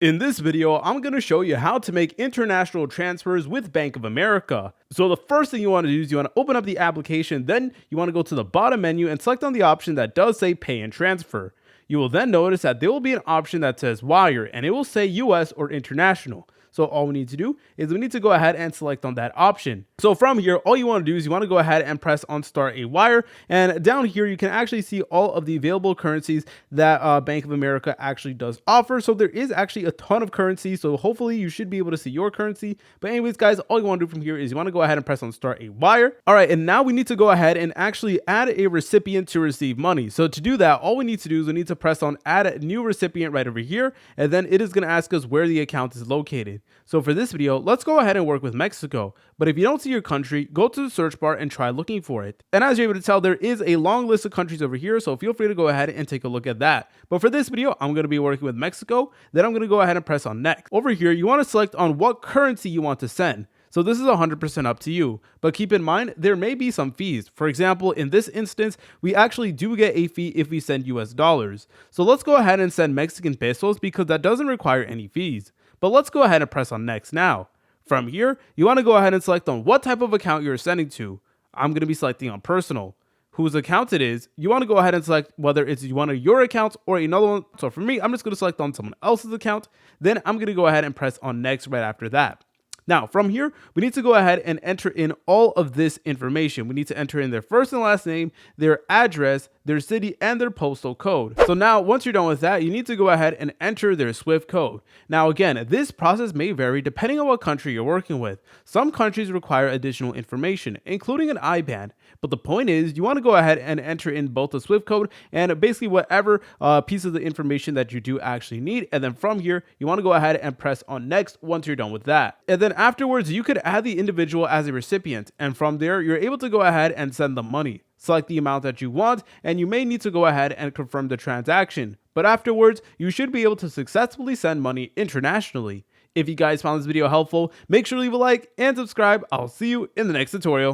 In this video, I'm going to show you how to make international transfers with Bank of America. So the first thing you want to do is you want to open up the application, then you want to go to the bottom menu and select on the option that does say pay and transfer. You will then notice that there will be an option that says wire and it will say US or international. So all we need to do is we need to go ahead and select on that option. So from here, all you want to do is you want to go ahead and press on start a wire. And down here, you can actually see all of the available currencies that Bank of America actually does offer. So there is actually a ton of currency. So hopefully you should be able to see your currency. But anyways, guys, all you want to do from here is you want to go ahead and press on start a wire. All right. And now we need to go ahead and actually add a recipient to receive money. So to do that, all we need to do is we need to press on add a new recipient right over here. And then it is going to ask us where the account is located. So for this video, let's go ahead and work with Mexico. But if you don't see your country, go to the search bar and try looking for it. And as you're able to tell, there is a long list of countries over here, so feel free to go ahead and take a look at that. But for this video, I'm going to be working with Mexico. Then I'm going to go ahead and press on next. Over here, you want to select on what currency you want to send. So this is 100% up to you, but keep in mind, there may be some fees. For example, in this instance, we actually do get a fee if we send US dollars. So let's go ahead and send Mexican pesos because that doesn't require any fees. But let's go ahead and press on next now. From here, you want to go ahead and select on what type of account you're sending to. I'm going to be selecting on personal. Whose account it is, you want to go ahead and select whether it's one of your accounts or another one. So for me, I'm just going to select on someone else's account. Then I'm going to go ahead and press on next right after that. Now, from here, we need to go ahead and enter in all of this information. We need to enter in their first and last name, their address, their city, and their postal code. So now, once you're done with that, you need to go ahead and enter their SWIFT code. Now, again, this process may vary depending on what country you're working with. Some countries require additional information, including an IBAN. But the point is, you want to go ahead and enter in both the SWIFT code and basically whatever piece of the information that you do actually need. And then from here, you want to go ahead and press on next once you're done with that. And then afterwards, you could add the individual as a recipient. And from there, you're able to go ahead and send them money. Select the amount that you want, and you may need to go ahead and confirm the transaction. But afterwards, you should be able to successfully send money internationally. If you guys found this video helpful, make sure to leave a like and subscribe. I'll see you in the next tutorial.